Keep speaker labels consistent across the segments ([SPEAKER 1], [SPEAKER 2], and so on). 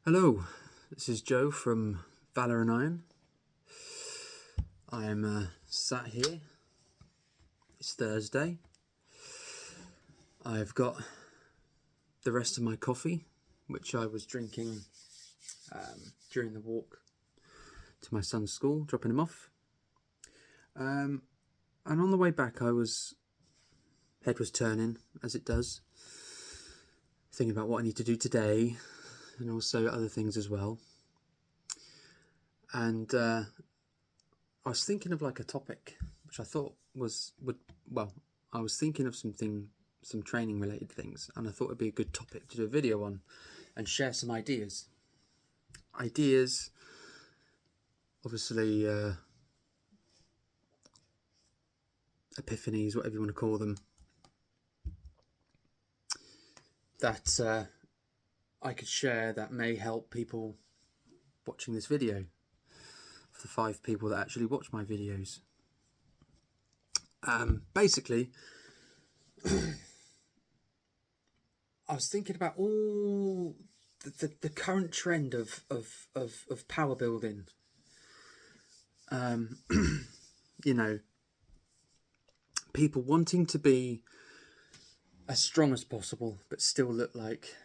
[SPEAKER 1] Hello, this is Joe from Valor and Iron. I am sat here. It's Thursday. I've got the rest of my coffee, which I was drinking during the walk to my son's school, dropping him off. And on the way back, head was turning, as it does, thinking about what I need to do today, and also other things as well. And I was thinking of like a topic which I thought I was thinking of some training related things, and I thought it'd be a good topic to do a video on and share some ideas. Obviously, epiphanies, whatever you want to call them, that I could share that may help people watching this video, for the 5 people that actually watch my videos. Basically, I was thinking about all the current trend of power building. You know, people wanting to be as strong as possible, but still look like,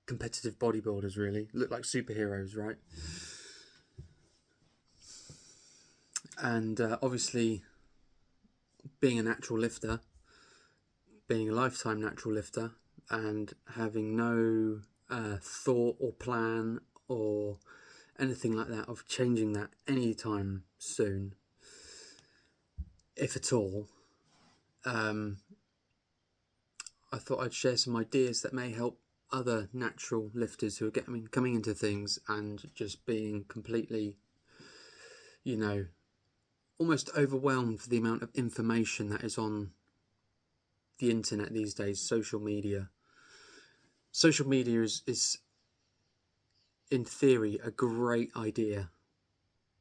[SPEAKER 1] competitive bodybuilders, really. Look like superheroes, right? And obviously, being a natural lifter, being a lifetime natural lifter, and having no thought or plan or anything like that of changing that anytime soon, if at all, I thought I'd share some ideas that may help other natural lifters who are coming into things and just being completely, almost overwhelmed for the amount of information that is on the internet these days. Social media is in theory a great idea,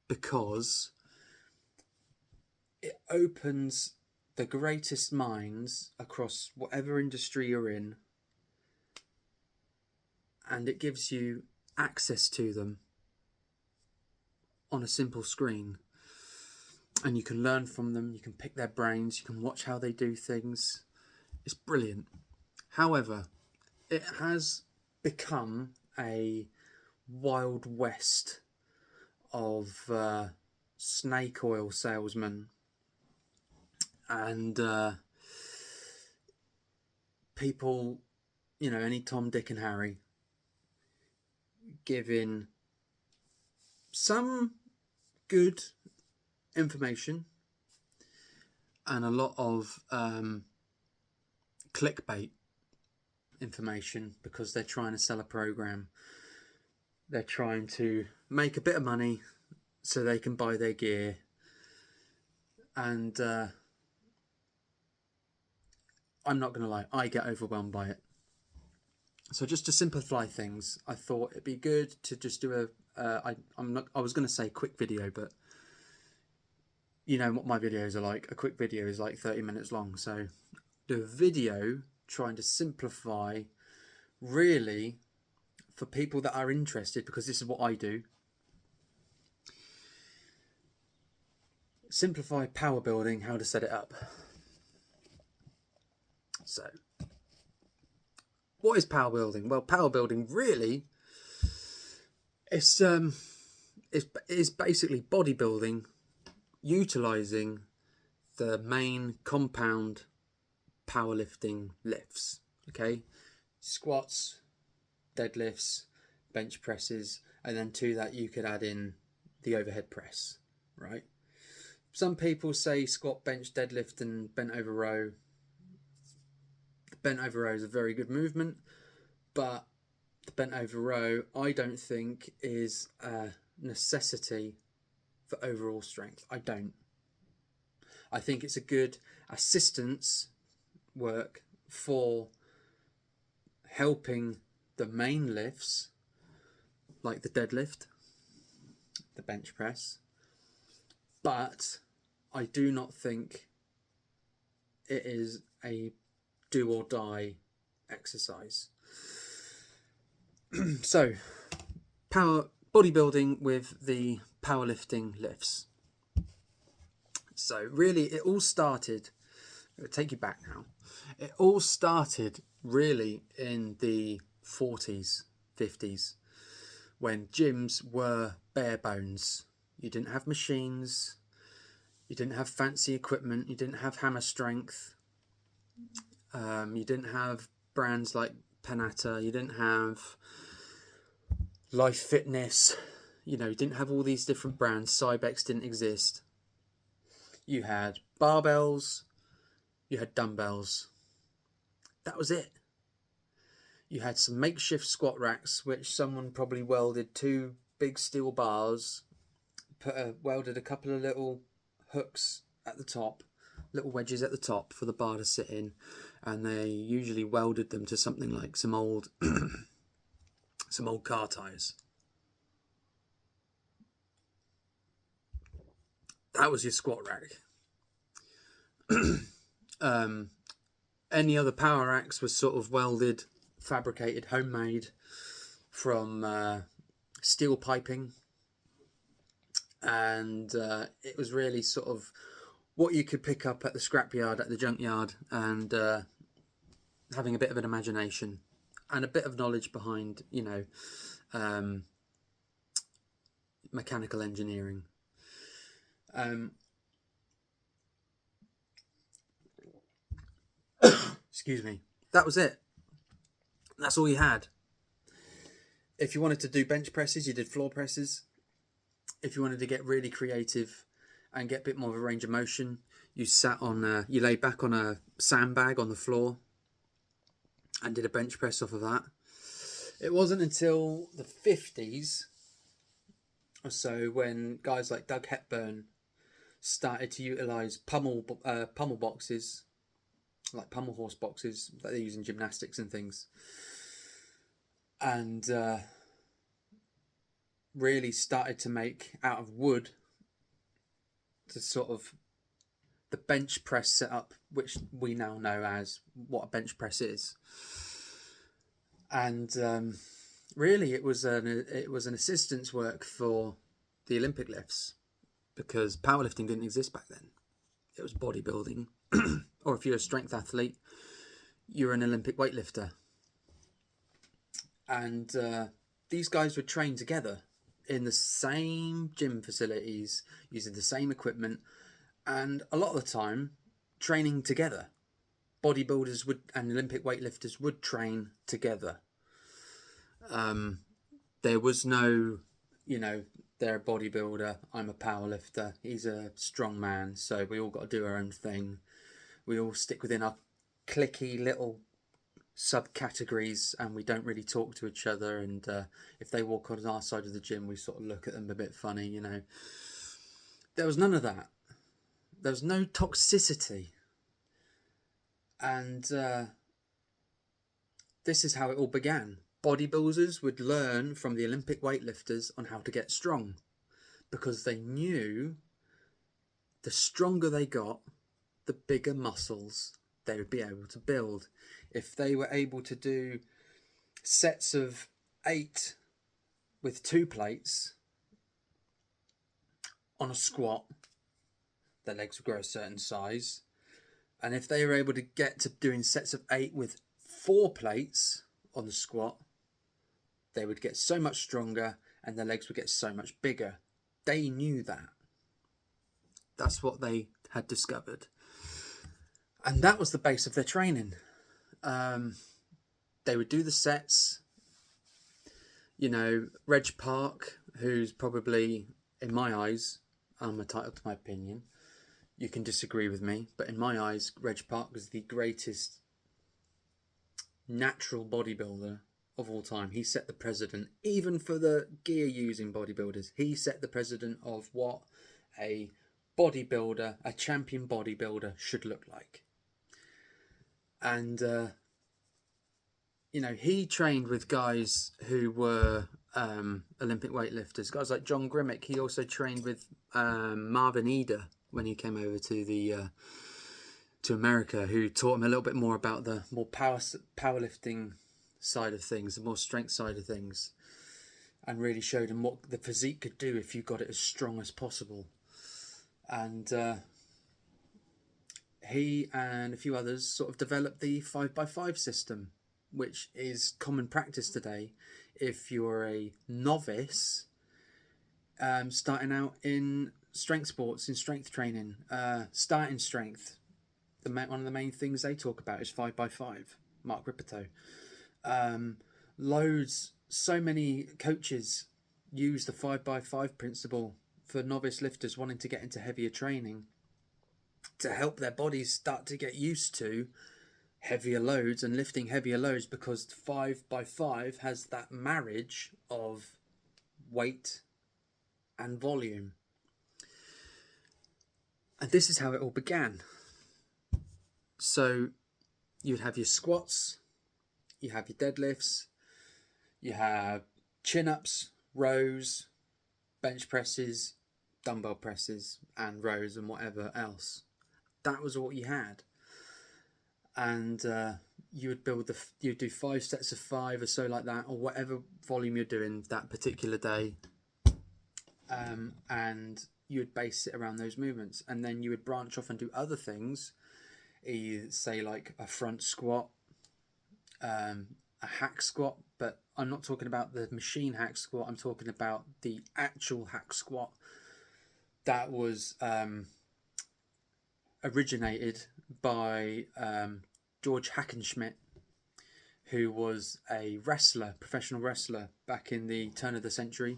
[SPEAKER 1] because it opens the greatest minds across whatever industry you're in, and it gives you access to them on a simple screen, and you can learn from them, you can pick their brains, you can watch how they do things. It's brilliant. However, it has become a wild west of snake oil salesmen and people, any Tom, Dick and Harry, giving some good information and a lot of clickbait information, because they're trying to sell a program. They're trying to make a bit of money so they can buy their gear. And I'm not going to lie, I get overwhelmed by it. So just to simplify things, I thought it'd be good to just do I was going to say quick video, but you know what my videos are like. A quick video is like 30 minutes long. So do a video trying to simplify, really, for people that are interested, because this is what I do. Simplify power building, how to set it up. So, what is power building? Well, power building really is basically bodybuilding utilizing the main compound powerlifting lifts. Okay, squats, deadlifts, bench presses, and then to that you could add in the overhead press, right? Some people say squat, bench, deadlift, and bent over row. The bent over row is a very good movement, but the bent over row I don't think is a necessity for overall strength. I don't. I think it's a good assistance work for helping the main lifts, like the deadlift, the bench press, but I do not think it is a do or die exercise. So, bodybuilding with the powerlifting lifts. So really, it all started. I'll take you back now. It all started really in the 40s, 50s, when gyms were bare bones. You didn't have machines. You didn't have fancy equipment. You didn't have hammer strength. You didn't have brands like Panata. You didn't have Life Fitness. You didn't have all these different brands. Cybex didn't exist. You had barbells. You had dumbbells. That was it. You had some makeshift squat racks, which someone probably welded 2 big steel bars, welded a couple of little hooks at the top, little wedges at the top for the bar to sit in, and they usually welded them to something like some old car tires. That was your squat rack. Any other power racks was sort of welded, fabricated, homemade from steel piping, and it was really sort of what you could pick up at the scrapyard, at the junkyard, and having a bit of an imagination and a bit of knowledge behind, mechanical engineering. Excuse me. That was it. That's all you had. If you wanted to do bench presses, you did floor presses. If you wanted to get really creative and get a bit more of a range of motion, you you lay back on a sandbag on the floor and did a bench press off of that. It wasn't until the 50s or so when guys like Doug Hepburn started to utilise pummel boxes, like pummel horse boxes that they use in gymnastics and things, and really started to make out of wood the sort of the bench press setup, which we now know as what a bench press is. And really, it was an assistance work for the Olympic lifts, because powerlifting didn't exist back then. It was bodybuilding, or if you're a strength athlete, you're an Olympic weightlifter. And these guys would train together in the same gym facilities, using the same equipment, and a lot of the time training together. Bodybuilders and Olympic weightlifters would train together. There was no, they're a bodybuilder, I'm a powerlifter, he's a strong man, so we all got to do our own thing. We all stick within our cliquey little subcategories, and we don't really talk to each other, and if they walk on our side of the gym, we sort of look at them a bit funny. There was none of that. There was no toxicity, and this is how it all began. Bodybuilders would learn from the Olympic weightlifters on how to get strong, because they knew the stronger they got, the bigger muscles they would be able to build. If they were able to do sets of 8 with 2 plates on a squat, their legs would grow a certain size. And if they were able to get to doing sets of 8 with 4 plates on the squat, they would get so much stronger and their legs would get so much bigger. They knew that. That's what they had discovered. And that was the base of their training. They would do the sets. Reg Park, who's probably, in my eyes, I'm entitled to my opinion. You can disagree with me, but in my eyes, Reg Park was the greatest natural bodybuilder of all time. He set the precedent, even for the gear using bodybuilders. He set the precedent of what a bodybuilder, a champion bodybuilder, should look like. And he trained with guys who were Olympic weightlifters, guys like John Grimmick. He also trained with Marvin Eder when he came over to America, who taught him a little bit more about the more powerlifting side of things, the more strength side of things, and really showed him what the physique could do if you got it as strong as possible. And he and a few others sort of developed the 5x5 system, which is common practice today if you're a novice starting out in strength sports, in strength training. Starting strength, one of the main things they talk about is 5x5. Mark Ripperto. So many coaches use the 5x5 principle for novice lifters wanting to get into heavier training to help their bodies start to get used to heavier loads and lifting heavier loads, because 5x5 has that marriage of weight and volume. And this is how it all began. So you'd have your squats, you have your deadlifts, you have chin-ups, rows, bench presses, dumbbell presses, and rows, and whatever else. That was what you had. And you would you'd do 5 sets of 5 or so like that, or whatever volume you're doing that particular day. And you would base it around those movements. And then you would branch off and do other things. Say like a front squat, a hack squat, but I'm not talking about the machine hack squat. I'm talking about the actual hack squat that was originated by George Hackenschmidt, who was a professional wrestler back in the turn of the century.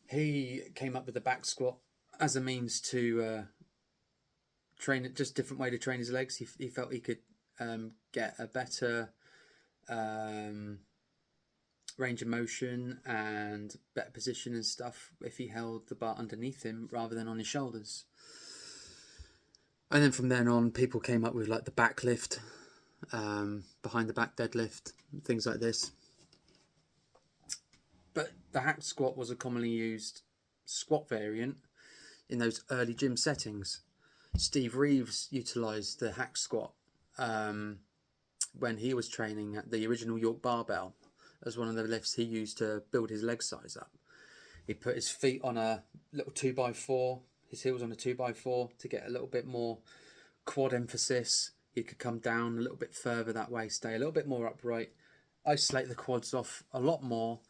[SPEAKER 1] He came up with the back squat as a means to train it, just a different way to train his legs. He felt he could get a better range of motion and better position and stuff if he held the bar underneath him rather than on his shoulders. And then from then on, people came up with like the back lift, behind the back deadlift, things like this. But the hack squat was a commonly used squat variant in those early gym settings. Steve Reeves utilised the hack squat when he was training at the original York barbell as one of the lifts he used to build his leg size up. He put his feet on a little 2x4, his heels on a 2x4 to get a little bit more quad emphasis. He could come down a little bit further that way, stay a little bit more upright, isolate the quads off a lot more,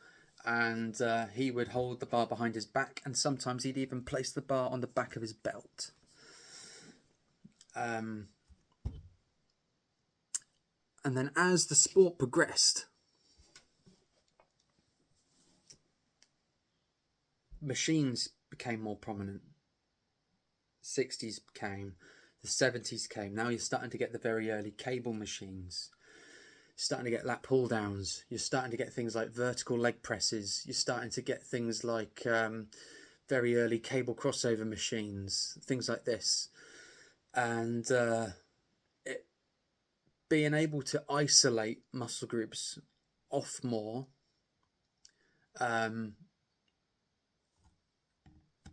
[SPEAKER 1] and he would hold the bar behind his back, and sometimes he'd even place the bar on the back of his belt. And then as the sport progressed, machines became more prominent. 60s came, the 70s came. Now you're starting to get the very early cable machines. You're starting to get lat pull downs. You're starting to get things like vertical leg presses. You're starting to get things like very early cable crossover machines, things like this. And being able to isolate muscle groups off more,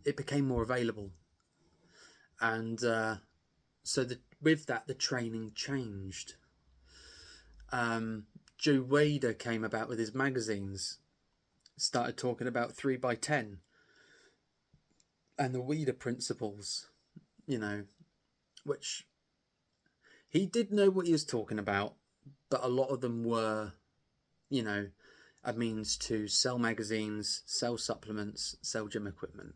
[SPEAKER 1] it became more available. And so with that, the training changed. Joe Wader came about with his magazines, started talking about 3x10 and the Wader principles, which he did know what he was talking about, but a lot of them were, a means to sell magazines, sell supplements, sell gym equipment.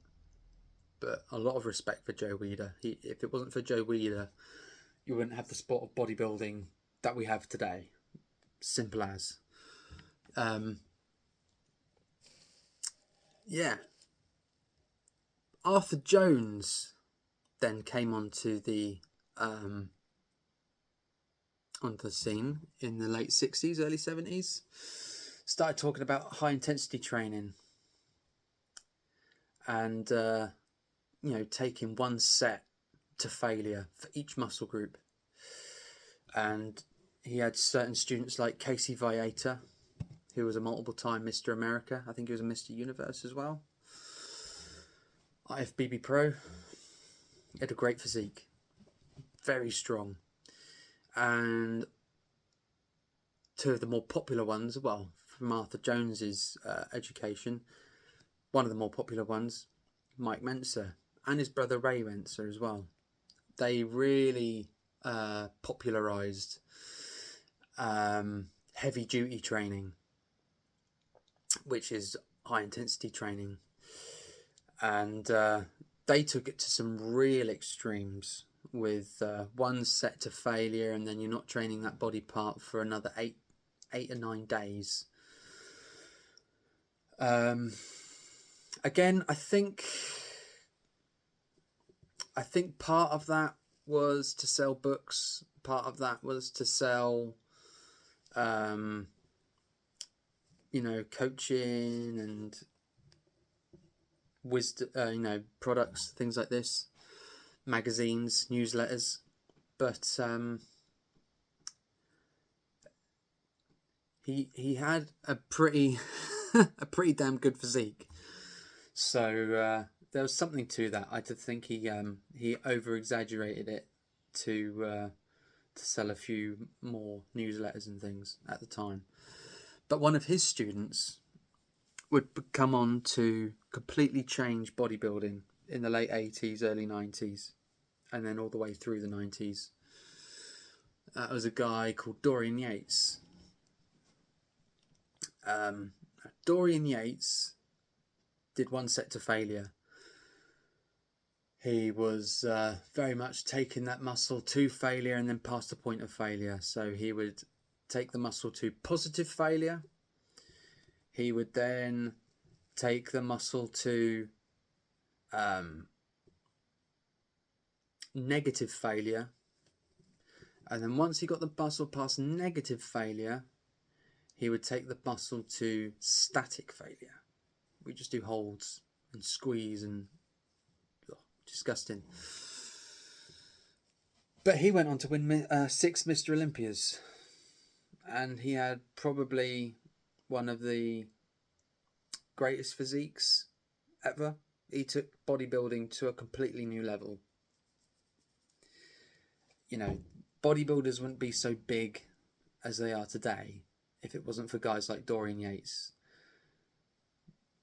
[SPEAKER 1] But a lot of respect for Joe Wader. If it wasn't for Joe Wader, you wouldn't have the sport of bodybuilding that we have today. Simple as. Arthur Jones then came onto the scene in the late 60s, early 70s. Started talking about high intensity training and taking one set to failure for each muscle group. And he had certain students like Casey Vieta, who was a multiple-time Mr. America. I think he was a Mr. Universe as well. IFBB Pro. He had a great physique. Very strong. And two of the more popular ones, well, from Arthur Jones's education, one of the more popular ones, Mike Menser, and his brother Ray Menser as well. They really popularized heavy duty training, which is high intensity training, and they took it to some real extremes with one set to failure, and then you're not training that body part for another eight or 9 days. Again, I think part of that was to sell books. Part of that was to sell, coaching and wisdom, products, things like this, magazines, newsletters. But he had a pretty a pretty damn good physique. So there was something to that. I did think he over exaggerated it to sell a few more newsletters and things at the time. But one of his students would come on to completely change bodybuilding in the late 80s, early 90s, and then all the way through the 90s. That was a guy called Dorian Yates. Dorian Yates did one set to failure. He was very much taking that muscle to failure and then past the point of failure. So he would take the muscle to positive failure. He would then take the muscle to negative failure. And then once he got the muscle past negative failure, he would take the muscle to static failure. We just do holds and squeeze and disgusting. But he went on to win 6 Mr. Olympias, and he had probably one of the greatest physiques ever. He took bodybuilding to a completely new level. Bodybuilders wouldn't be so big as they are today if it wasn't for guys like Dorian Yates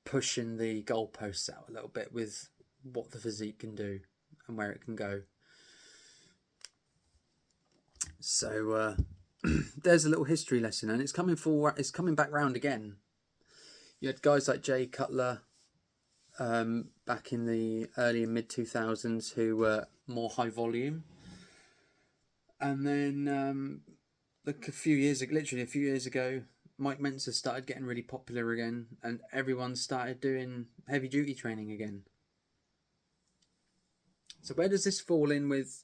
[SPEAKER 1] pushing the goalposts out a little bit with what the physique can do and where it can go. So there's a little history lesson, and it's coming back round again. You had guys like Jay Cutler back in the early and mid 2000s who were more high volume, and then a few years ago, Mike Menser started getting really popular again, and everyone started doing heavy duty training again. So where does this fall in with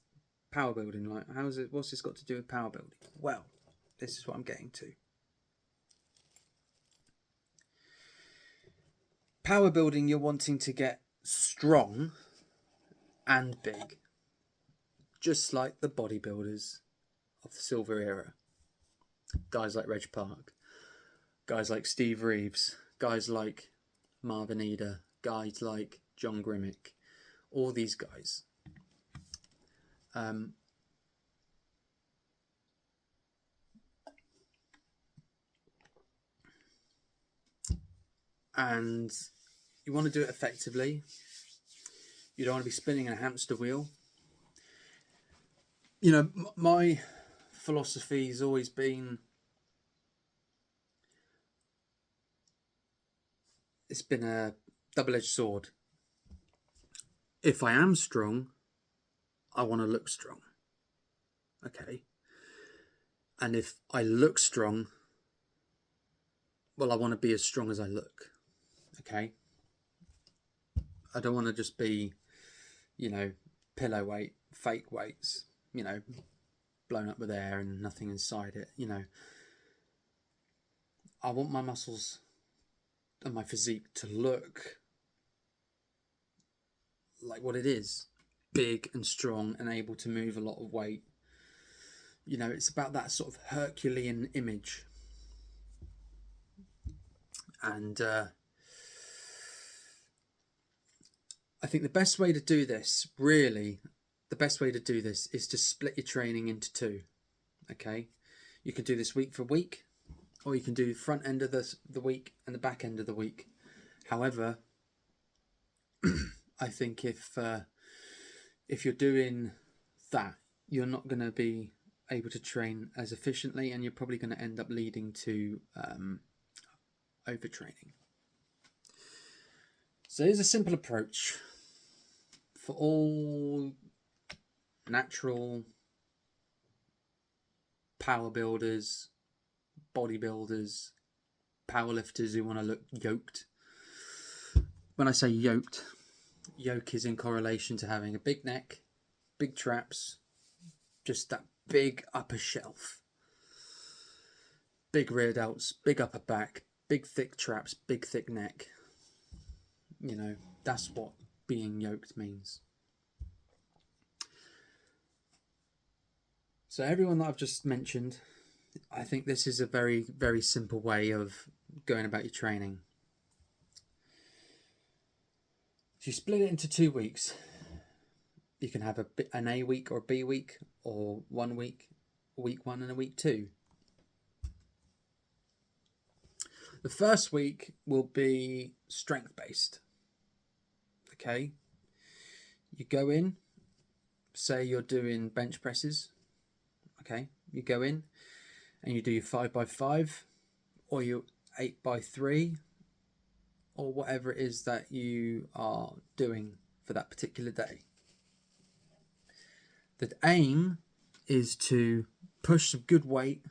[SPEAKER 1] power building? Like, what's this got to do with power building? Well, this is what I'm getting to. Power building, you're wanting to get strong and big, just like the bodybuilders of the silver era. Guys like Reg Park, guys like Steve Reeves, guys like Marvin Eder, guys like John Grimmick, all these guys. And you want to do it effectively. You don't want to be spinning a hamster wheel. My philosophy has always been, it's been a double-edged sword. If I am strong, I want to look strong. Okay. And if I look strong, well, I want to be as strong as I look. Okay. I don't want to just be, pillow weight, fake weights, blown up with air and nothing inside it. I want my muscles and my physique to look like what it is, big and strong and able to move a lot of weight. It's about that sort of Herculean image. And I think the best way to do this is to split your training into 2. Okay, you can do this week for week, or you can do front end of the week and the back end of the week. However, I think if you're doing that, you're not going to be able to train as efficiently, and you're probably going to end up leading to overtraining. So here's a simple approach for all natural power builders, bodybuilders, powerlifters who want to look yoked. When I say yoked, yoke is in correlation to having a big neck, big traps, just that big upper shelf, big rear delts, big upper back, big thick traps, big thick neck. You know, that's what being yoked means. So everyone that I've just mentioned, I think this is a very, very simple way of going about your training. So you split it into 2 weeks. You can have an A week or a B week, or 1 week, week 1 and a week 2. The first week will be strength based. Okay, you go in, say you're doing bench presses. Okay, you go in and you do your 5x5 or your 8x3 or whatever it is that you are doing for that particular day. The aim is to push some good weight.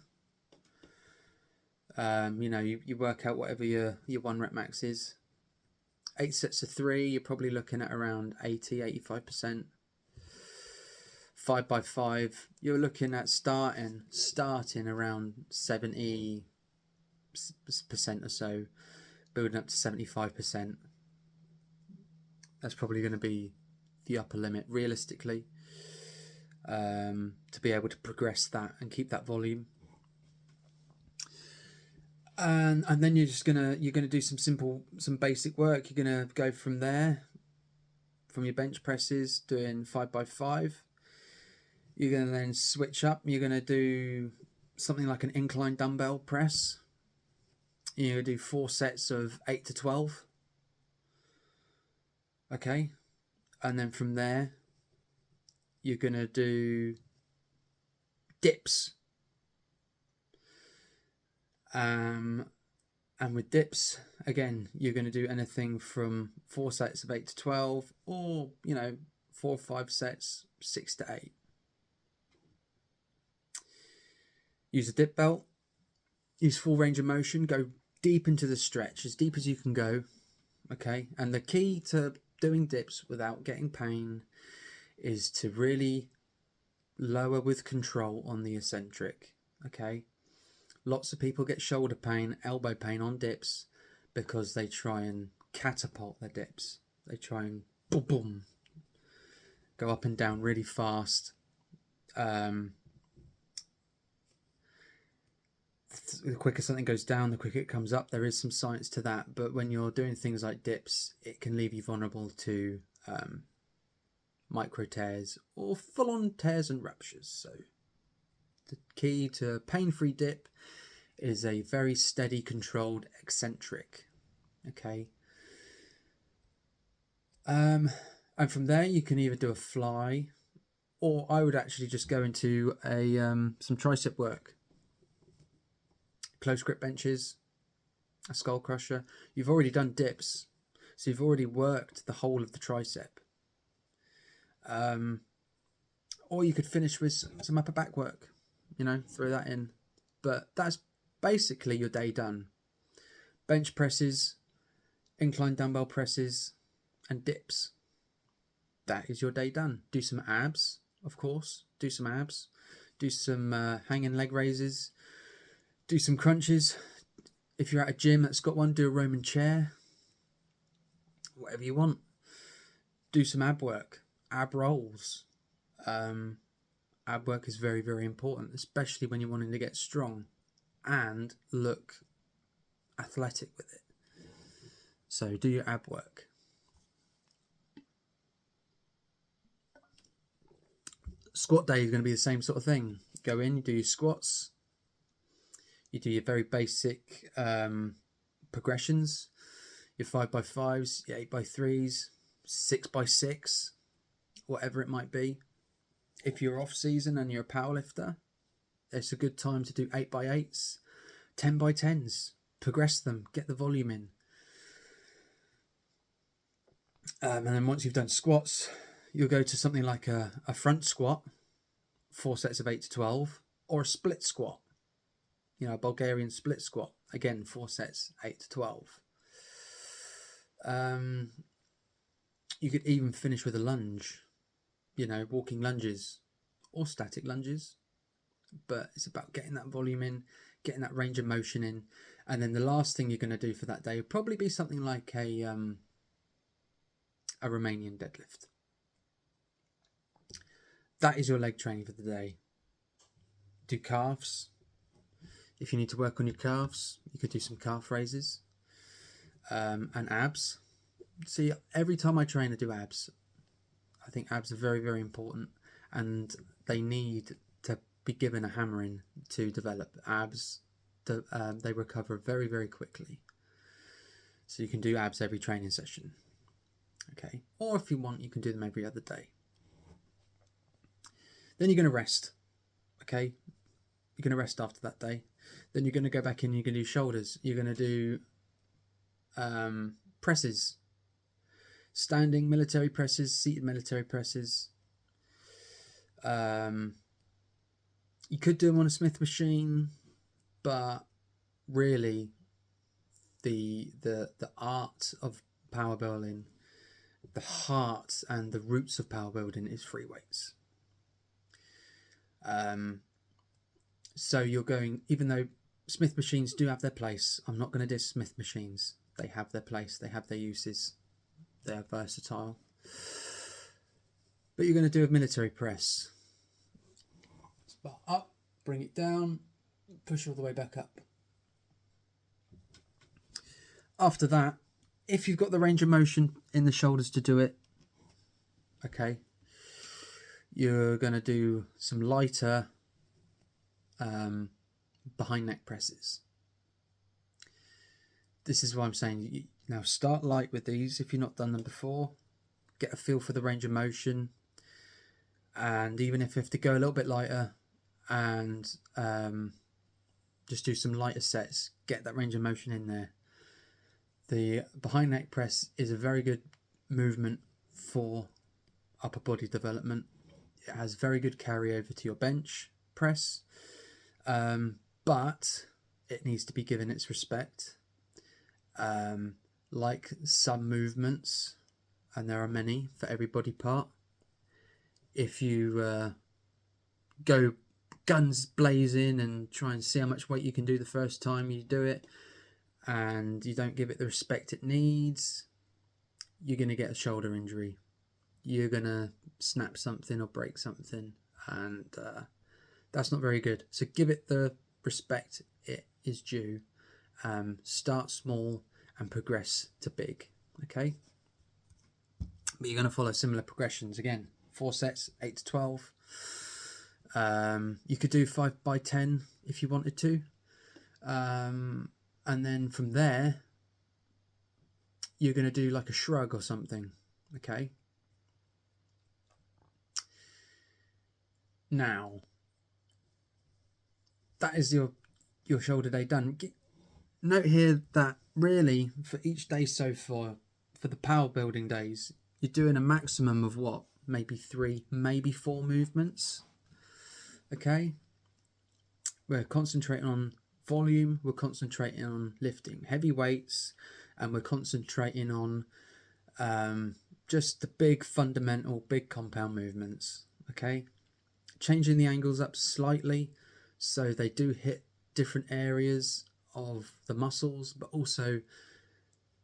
[SPEAKER 1] You know, you work out whatever your 1 rep max is. 8 sets of 3, you're probably looking at around 80-85%. 5x5, you're looking at starting around 70% or so, building up to 75%. That's probably going to be the upper limit realistically, to be able to progress that and keep that volume. And then you're gonna do some basic work. You're gonna go from there, from your bench presses, doing 5x5. You're gonna then switch up. You're gonna do something like an incline dumbbell press. You're gonna do 4 sets of 8 to 12. Okay, and then from there, you're gonna do dips. And with dips, again, you're going to do anything from 4 sets of 8 to 12, or 4 or 5 sets, 6 to 8. Use a dip belt. Use full range of motion. Go deep into the stretch, as deep as you can go. Okay, and the key to doing dips without getting pain is to really lower with control on the eccentric. Okay. Lots of people get shoulder pain, elbow pain on dips because they try and catapult their dips. They try and boom, boom, go up and down really fast. The quicker something goes down, the quicker it comes up. There is some science to that, but when you're doing things like dips, it can leave you vulnerable to micro tears or full-on tears and ruptures. So the key to pain-free dip is a very steady, controlled eccentric. Okay. And from there, you can either do a fly, or I would actually just go into some tricep work. Close grip benches, a skull crusher. You've already done dips, so you've already worked the whole of the tricep. Or you could finish with some upper back work. Throw that in. But that's basically your day done. Bench presses, incline dumbbell presses, and dips. That is your day done. Do some abs, of course. Do some abs. Do some hanging leg raises. Do some crunches. If you're at a gym that's got one, do a Roman chair. Whatever you want. Do some ab work. Ab rolls. Ab work is very, very important, especially when you're wanting to get strong and look athletic with it. So do your ab work. Squat day is going to be the same sort of thing. Go in, you do your squats. You do your very basic progressions, your 5x5s, your 8x3s, 6x6, whatever it might be. If you're off season and you're a powerlifter, it's a good time to do 8x8s, 10x10s, progress them, get the volume in. And then once you've done squats, you'll go to something like a front squat, 4 sets of 8 to 12, or a split squat, you know, a Bulgarian split squat, again 4 sets, 8 to 12. You could even finish with a lunge, you know, walking lunges or static lunges, but it's about getting that volume in, getting that range of motion in. And then the last thing you're going to do for that day would probably be something like a Romanian deadlift. That is your leg training for the day. Do calves. If you need to work on your calves, you could do some calf raises, and abs. See, every time I train, I do abs. I think abs are very, very important, and they need to be given a hammering to develop. Abs, they recover very, very quickly. So you can do abs every training session. Okay, or if you want, you can do them every other day. Then you're going to rest. Okay, you're going to rest after that day. Then you're going to go back in and you're going to do shoulders. You're going to do presses. Standing military presses, seated military presses. You could do them on a Smith machine, but really the art of power building, the heart and the roots of power building is free weights. So you're going, even though Smith machines do have their place, I'm not going to diss Smith machines. They have their place, they have their uses, they are versatile. But you're going to do a military press. Spot up, bring it down, push all the way back up. After that, if you've got the range of motion in the shoulders to do it, okay, you're going to do some lighter behind neck presses. This is why I'm saying, now start light with these if you've not done them before. Get a feel for the range of motion, and even if you have to go a little bit lighter and just do some lighter sets, get that range of motion in there. The behind neck press is a very good movement for upper body development. It has very good carryover to your bench press, but it needs to be given its respect. Like some movements, and there are many for every body part, if you go guns blazing and try and see how much weight you can do the first time you do it, and you don't give it the respect it needs, you're going to get a shoulder injury. You're going to snap something or break something, and that's not very good. So give it the respect it is due. Start small and progress to big. Okay, but you're going to follow similar progressions again. 4 sets, 8 to 12. You could do 5x10 if you wanted to, and then from there you're going to do like a shrug or something. Okay, now that is your shoulder day done. Note here that really for each day so far, for the power building days, you're doing a maximum of what, maybe 3, maybe 4 movements. Okay, we're concentrating on volume, we're concentrating on lifting heavy weights, and we're concentrating on just the big fundamental, big compound movements. Okay, changing the angles up slightly so they do hit different areas of the muscles, but also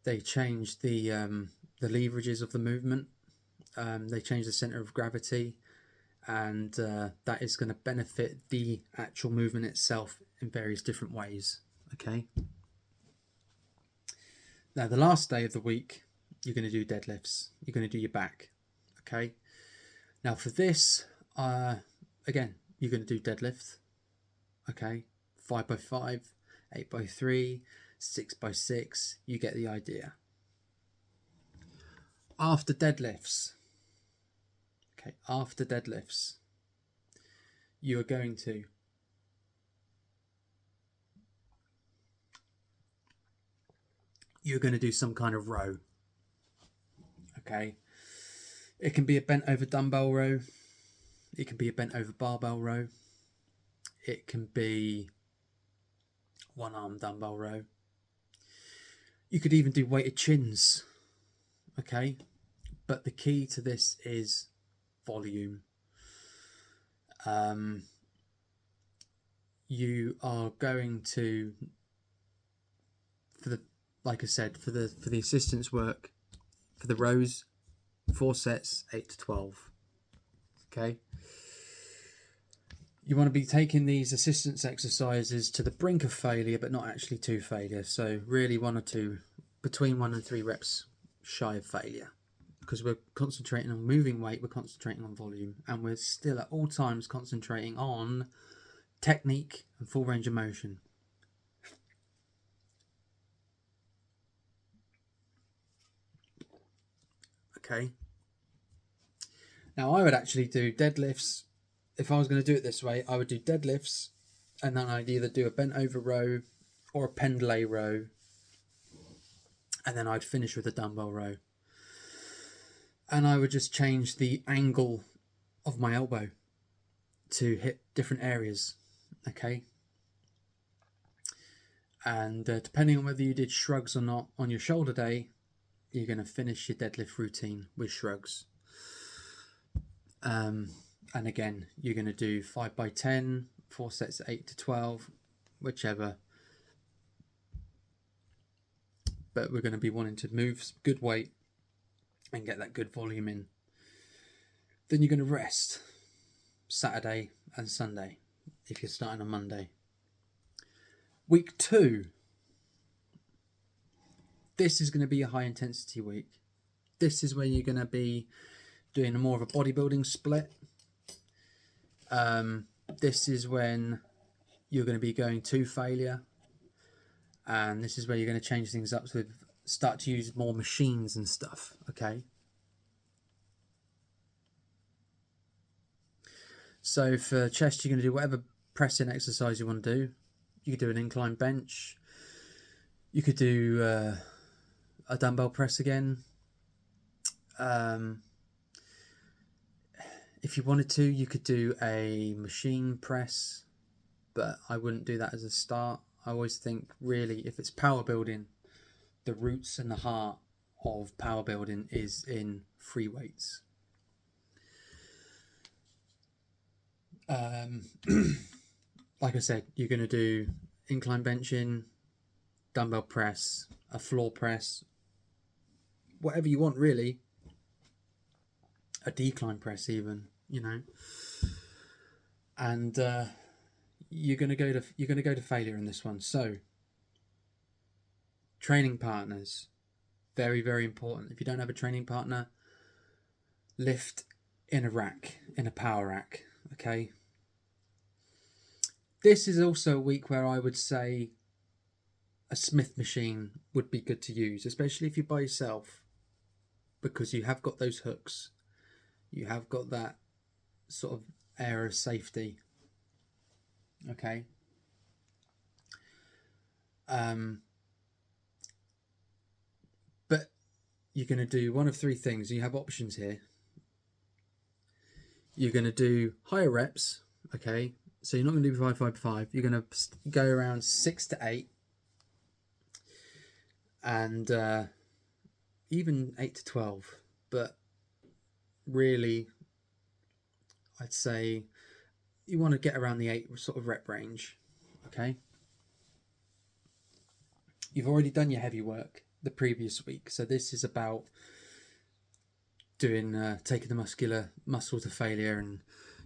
[SPEAKER 1] they change the leverages of the movement. They change the center of gravity, and that is going to benefit the actual movement itself in various different ways. Okay, now the last day of the week, you're going to do deadlifts, you're going to do your back. Okay, now for this, again, you're going to do deadlift. Okay, 5x5, 8x3, 6x6, you get the idea. After deadlifts, okay, after deadlifts, you're going to do some kind of row. Okay, it can be a bent over dumbbell row, it can be a bent over barbell row, it can be one arm dumbbell row, you could even do weighted chins. Okay, but the key to this is volume. You are going to, like I said, for the assistance work, for the rows, 4 sets, 8 to 12. Okay, you want to be taking these assistance exercises to the brink of failure, but not actually to failure. So really between 1 and 3 reps shy of failure, because we're concentrating on moving weight, we're concentrating on volume, and we're still at all times concentrating on technique and full range of motion. Okay, now I would actually do deadlifts. If I was going to do it this way, I would do deadlifts, and then I'd either do a bent over row or a pendlay row, and then I'd finish with a dumbbell row. And I would just change the angle of my elbow to hit different areas. Okay, and depending on whether you did shrugs or not on your shoulder day, you're going to finish your deadlift routine with shrugs. And again, you're going to do 5x10, 4 sets of 8 to 12, whichever. But we're going to be wanting to move good weight and get that good volume in. Then you're going to rest Saturday and Sunday if you're starting on Monday. Week 2. This is going to be a high intensity week. This is where you're going to be doing more of a bodybuilding split. This is when you're going to be going to failure. And this is where you're going to change things up to start to use more machines and stuff. Okay. So for chest, you're going to do whatever pressing exercise you want to do. You could do an incline bench. You could do a dumbbell press again. If you wanted to, you could do a machine press, but I wouldn't do that as a start. I always think, really, if it's power building, the roots and the heart of power building is in free weights. Like I said, you're going to do incline benching, dumbbell press, a floor press, whatever you want, really. A decline press, even, you know. And you're going to go to failure in this one. So, training partners, very, very important. If you don't have a training partner, lift in a rack, in a power rack. Okay. This is also a week where I would say a Smith machine would be good to use, especially if you're by yourself, because you have got those hooks. You have got that sort of air of safety. Okay. But you're going to do one of 3 things. You have options here. You're going to do higher reps. Okay. So you're not going to do 5-5-5. You're going to go around 6 to 8. And even 8 to 12. But really, I'd say you want to get around the 8 sort of rep range. Okay. You've already done your heavy work the previous week, so this is about doing taking the muscle to failure, and,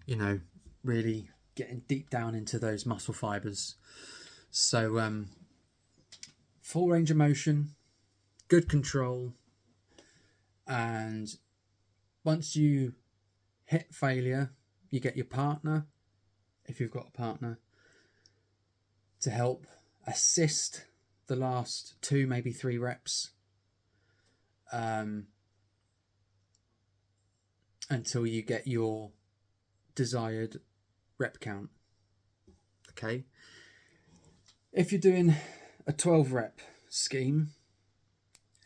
[SPEAKER 1] you know, really getting deep down into those muscle fibers. So full range of motion, good control, and once you hit failure, you get your partner, if you've got a partner, to help, assist the last 2, maybe 3 reps until you get your desired rep count. Okay. If you're doing a 12 rep scheme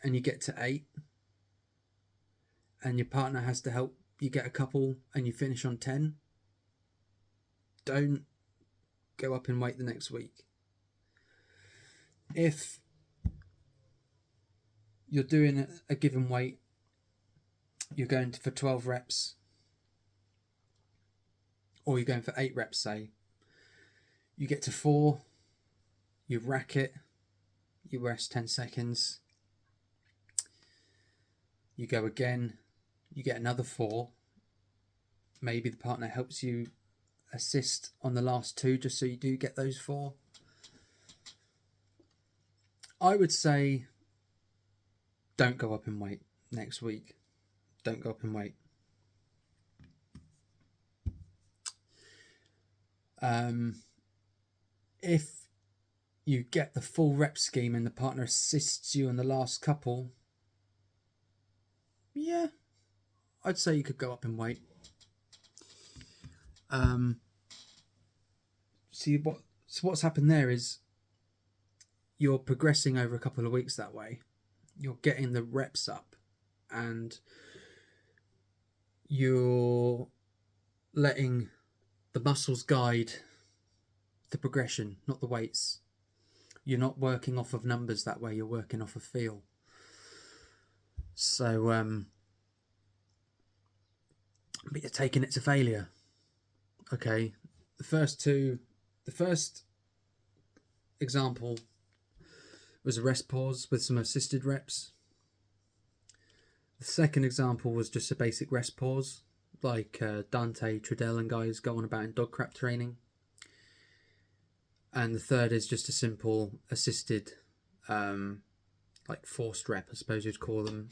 [SPEAKER 1] and you get to 8 and your partner has to help you get a couple and you finish on 10, don't go up in weight the next week. If you're doing a given weight, you're going for 12 reps, or you're going for 8 reps, say, you get to 4, you rack it, you rest 10 seconds, you go again, you get another 4, maybe the partner helps you assist on the last 2 just so you do get those 4. I would say don't go up in weight next week. Don't go up in weight. If you get the full rep scheme and the partner assists you on the last couple, yeah, I'd say you could go up in weight. What's happened there is you're progressing over a couple of weeks that way. You're getting the reps up and you're letting the muscles guide the progression, not the weights. You're not working off of numbers that way, you're working off of feel. So, but you're taking it to failure. Okay, the first example was a rest pause with some assisted reps. The second example was just a basic rest pause, like Dante, Trudell and guys go on about in dog crap training. And the third is just a simple assisted, like forced rep, I suppose you'd call them,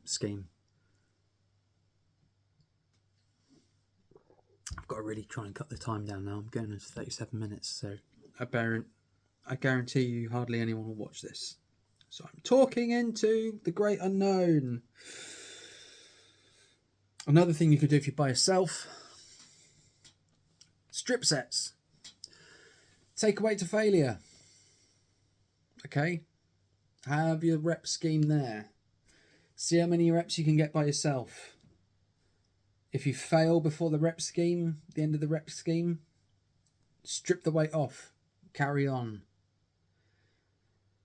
[SPEAKER 1] scheme. I've got to really try and cut the time down now. I'm going into 37 minutes, so I guarantee you hardly anyone will watch this. So I'm talking into the great unknown. Another thing you could do if you're by yourself, strip sets. Take a weight to failure. Okay? Have your rep scheme there. See how many reps you can get by yourself. If you fail before the rep scheme, the end of the rep scheme, strip the weight off. Carry on.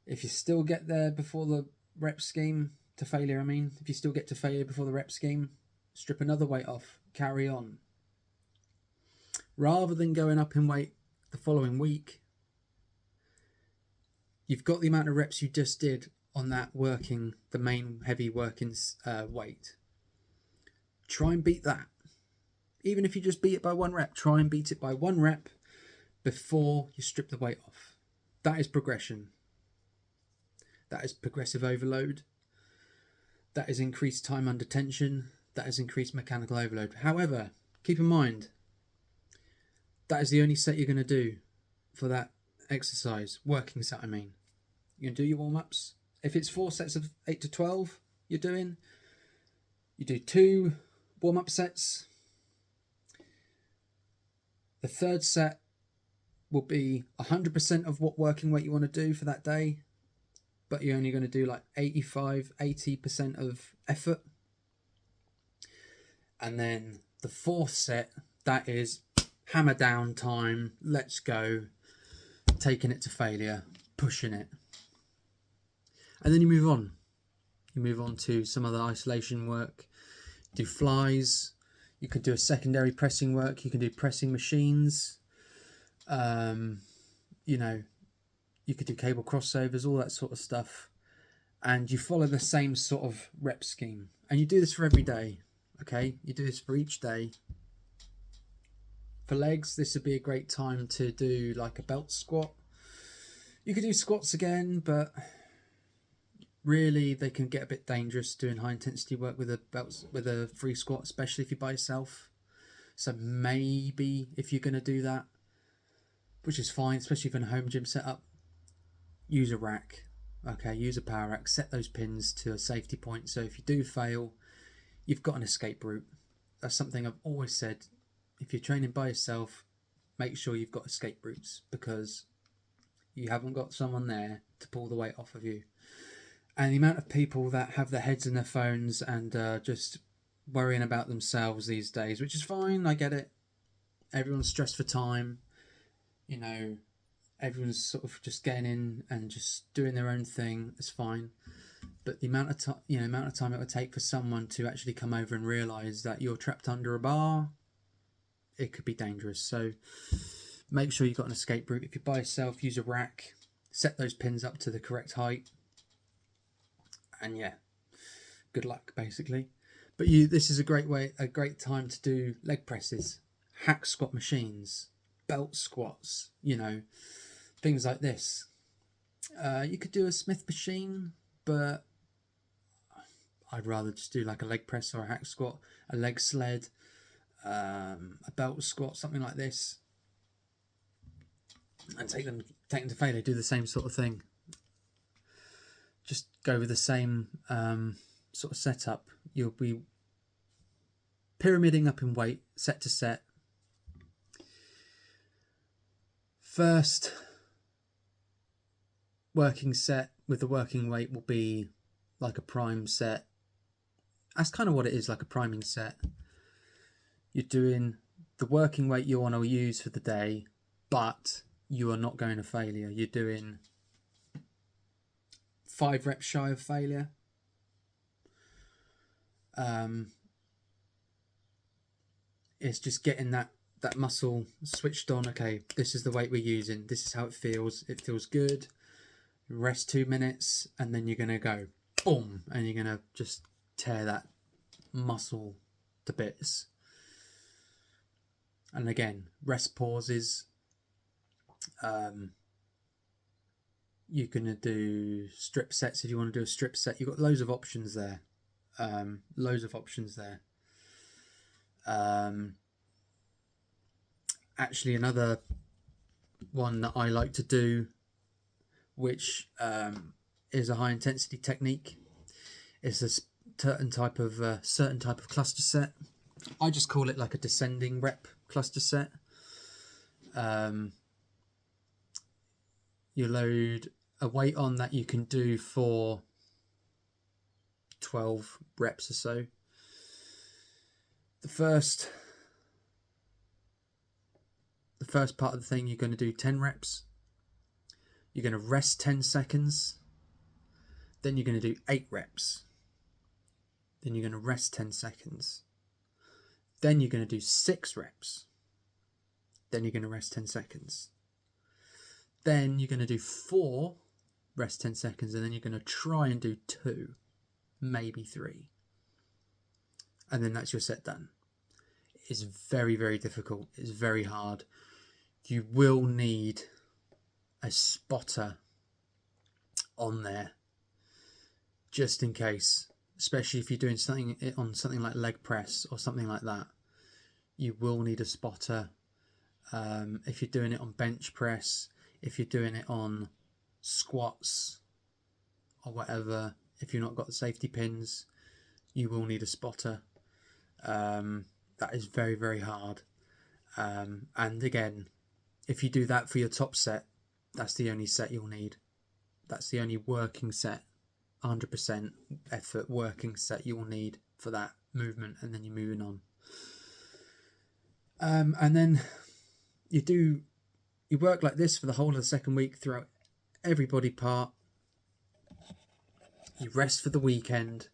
[SPEAKER 1] If you still get there before the rep scheme, to failure, if you still get to failure before the rep scheme, strip another weight off. Carry on. Rather than going up in weight the following week, you've got the amount of reps you just did on that the main heavy working weight. Try and beat that. Even if you just beat it by 1 rep, try and beat it by 1 rep before you strip the weight off. That is progression. That is progressive overload. That is increased time under tension. That is increased mechanical overload. However, keep in mind, that is the only set you're going to do for that exercise, working set You're going to do your warm-ups. If it's 4 sets of 8 to 12 you're doing, you do 2 warm-up sets. The third set will be 100% of what working weight you want to do for that day, but you're only going to do like 80% of effort. And then the 4th set, that is hammer down time, let's go, taking it to failure, pushing it. And then you move on. You move on to some other isolation work, do flies, you could do a secondary pressing work, you can do pressing machines, you could do cable crossovers, all that sort of stuff. And you follow the same sort of rep scheme. And you do this for every day, okay? You do this for each day. For legs, this would be a great time to do like a belt squat. You could do squats again, but really they can get a bit dangerous doing high intensity work with a free squat, especially if you're by yourself. So maybe if you're going to do that, which is fine, especially if in a home gym setup. Use a rack, okay, use a power rack, set those pins to a safety point, so if you do fail, you've got an escape route. That's something I've always said. If you're training by yourself, make sure you've got escape routes, because you haven't got someone there to pull the weight off of you. And the amount of people that have their heads in their phones and just worrying about themselves these days, which is fine, I get it. Everyone's stressed for time, you know, everyone's sort of just getting in and just doing their own thing. It's fine. But the amount of time, it would take for someone to actually come over and realise that you're trapped under a bar, it could be dangerous. So make sure you've got an escape route. If you're by yourself, use a rack, set those pins up to the correct height, and yeah, good luck basically. But this is a great time to do leg presses, hack squat machines, belt squats, things like this. You could do a Smith machine, but I'd rather just do like a leg press or a hack squat, a leg sled, a belt squat, something like this, and take them to failure. Do the same sort of thing. Just go with the same sort of setup. You'll be pyramiding up in weight, set to set. First working set with the working weight will be like a prime set. That's kind of what it is, like a priming set. You're doing the working weight you want to use for the day, but you are not going to failure. You're doing 5 reps shy of failure. It's just getting that muscle switched on. Okay, this is the weight we're using. This is how it feels. It feels good. Rest 2 minutes, and then you're going to go boom, and you're going to just tear that muscle to bits. And again, rest pauses. You're going to do strip sets if you want to do a strip set. You've got loads of options there. Actually, another one that I like to do, which is a high intensity technique, is a certain type of cluster set. I just call it like a descending rep cluster set. You load a weight on that you can do for 12 reps or so. The first part of the thing, you're going to do 10 reps. You're going to rest 10 seconds. Then you're going to do 8 reps. Then you're going to rest 10 seconds. Then you're going to do 6 reps. Then you're going to rest 10 seconds. Then you're going to do 4, rest 10 seconds, and then you're going to try and do 2, maybe 3. And then that's your set done. It's very, very difficult. It's very hard. You will need a spotter on there just in case, especially if you're doing something like leg press or something like that. You will need a spotter. If you're doing it on bench press, if you're doing it on squats or whatever, if you've not got the safety pins, you will need a spotter. That is very, very hard. And again, if you do that for your top set, that's the only set you'll need. That's the only working set, 100% effort working set you will need for that movement, and then you're moving on. And then you work like this for the whole of the second week throughout every body part. You rest for the weekend,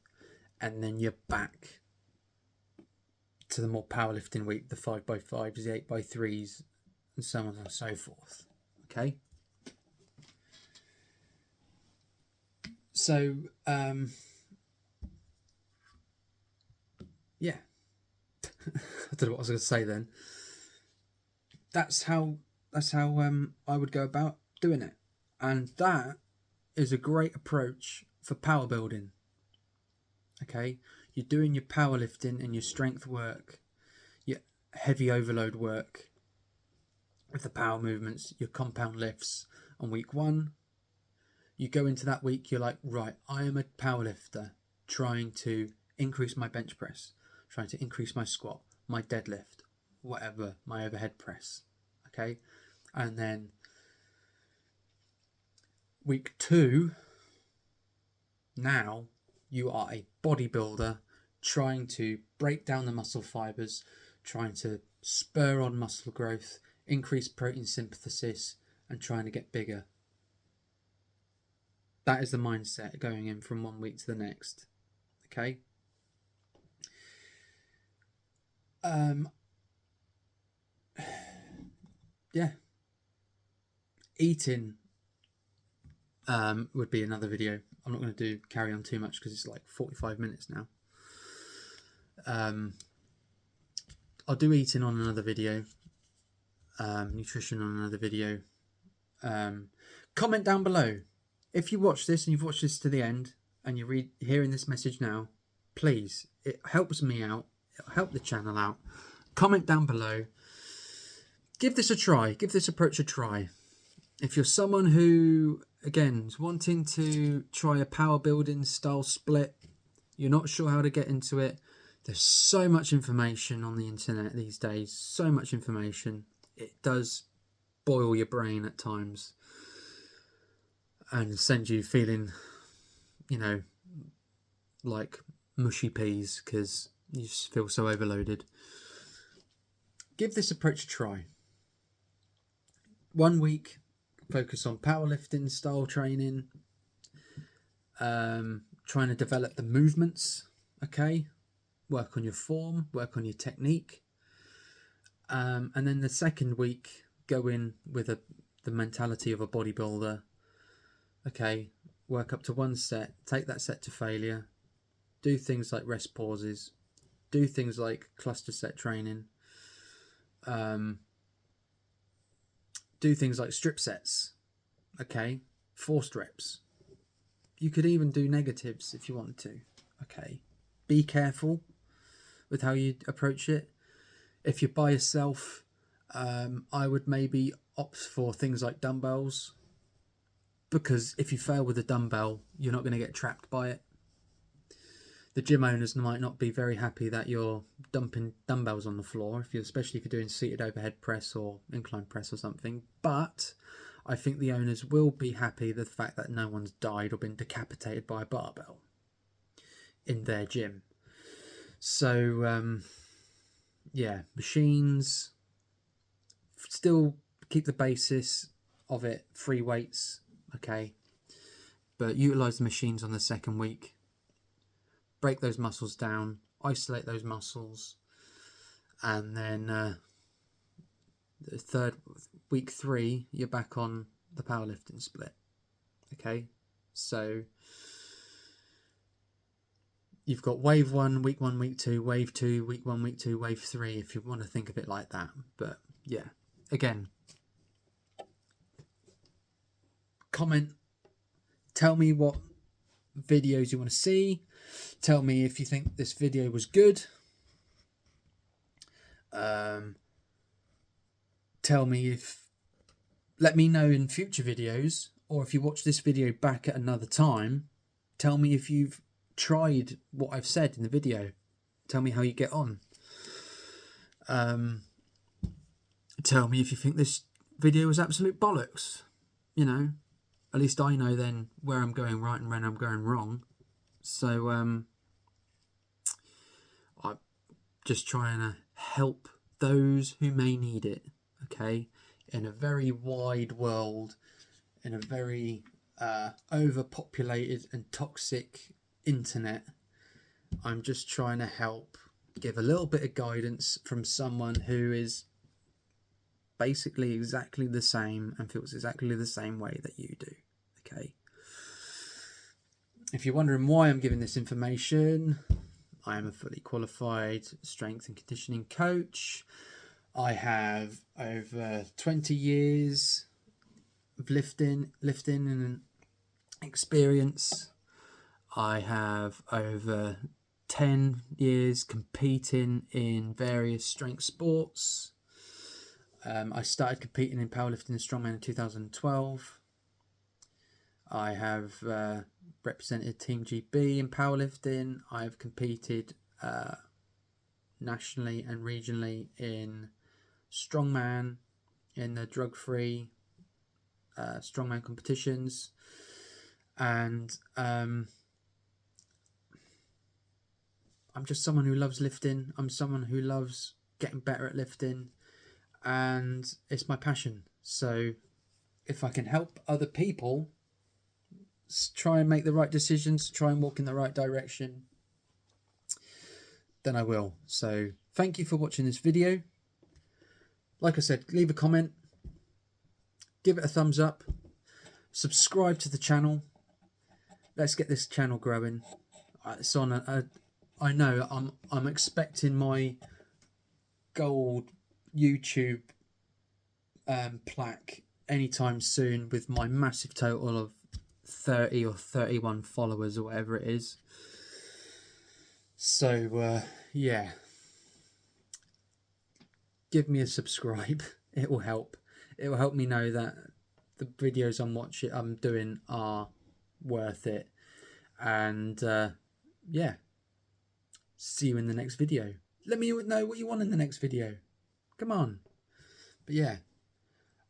[SPEAKER 1] and then you're back to the more powerlifting week, the 5x5s, the 8x3s, and so on and so forth. Okay? So, yeah. I don't know what I was going to say then. That's how I would go about doing it. And that is a great approach for power building. Okay? You're doing your powerlifting and your strength work, your heavy overload work with the power movements, your compound lifts on week 1. You go into that week, you're like, right, I am a power lifter trying to increase my bench press, trying to increase my squat, my deadlift, whatever, my overhead press. Okay. And then week 2, now you are a bodybuilder trying to break down the muscle fibers, trying to spur on muscle growth, increase protein synthesis, and trying to get bigger. That is the mindset going in from one week to the next. Okay. Yeah. Eating would be another video. I'm not going to carry on too much because it's like 45 minutes now. I'll do eating on another video, nutrition on another video. Comment down below if you watch this and you've watched this to the end and you're hearing this message now. Please, it helps me out, it'll help the channel out. Comment down below. Give this a try. Give this approach a try. If you're someone who, again, is wanting to try a power building style split, you're not sure how to get into it, there's so much information on the internet these days, so much information. It does boil your brain at times and send you feeling, you know, like mushy peas because you just feel so overloaded. Give this approach a try. 1 week, focus on powerlifting style training, trying to develop the movements, okay? Work on your form, work on your technique. And then the second week, go in with the mentality of a bodybuilder. Okay, work up to 1 set, take that set to failure, do things like rest pauses, do things like cluster set training, do things like strip sets, okay, forced reps. You could even do negatives if you wanted to, okay. Be careful with how you approach it. If you're by yourself, I would maybe opt for things like dumbbells, because if you fail with a dumbbell, you're not going to get trapped by it. The gym owners might not be very happy that you're dumping dumbbells on the floor, especially if you're doing seated overhead press or incline press or something. But I think the owners will be happy with the fact that no one's died or been decapitated by a barbell in their gym. So, yeah, machines, still keep the basis of it, free weights, okay, but utilize the machines on the second week. Break those muscles down, isolate those muscles, and then the week 3, you're back on the powerlifting split. Okay, so you've got wave 1, week 1, week 2, wave 2, week 1, week 2, wave 3, if you want to think of it like that. But yeah, again, comment, tell me what videos you want to see. Tell me if you think this video was good. Tell me let me know in future videos, or if you watch this video back at another time, tell me if you've tried what I've said in the video. Tell me how you get on. Tell me if you think this video was absolute bollocks. You know, at least I know then where I'm going right and when I'm going wrong. So I'm just trying to help those who may need it, okay? In a very wide world, in a very overpopulated and toxic internet, I'm just trying to help give a little bit of guidance from someone who is basically exactly the same and feels exactly the same way that you do, okay? If you're wondering why I'm giving this information, I am a fully qualified strength and conditioning coach. I have over 20 years of lifting and experience. I have over 10 years competing in various strength sports. I started competing in powerlifting and strongman in 2012. I have represented Team GB in powerlifting. I've competed nationally and regionally in strongman, in the drug-free strongman competitions, and I'm just someone who loves lifting. I'm someone who loves getting better at lifting, and it's my passion. So if I can help other people try and make the right decisions, try and walk in the right direction, then I will. So thank you for watching this video. Like I said, leave a comment, give it a thumbs up, subscribe to the channel. Let's get this channel growing. It's on I know I'm expecting my gold YouTube plaque anytime soon, with my massive total of 30 or 31 followers or whatever it is. So yeah, give me a subscribe. It will help. It will help me know that the videos I'm doing are worth it. And yeah, see you in the next video. Let me know what you want in the next video. Come on. But yeah,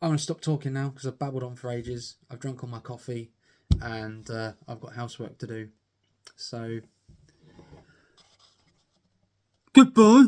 [SPEAKER 1] I'm going to stop talking now because I've babbled on for ages. I've drunk all my coffee and I've got housework to do. So goodbye.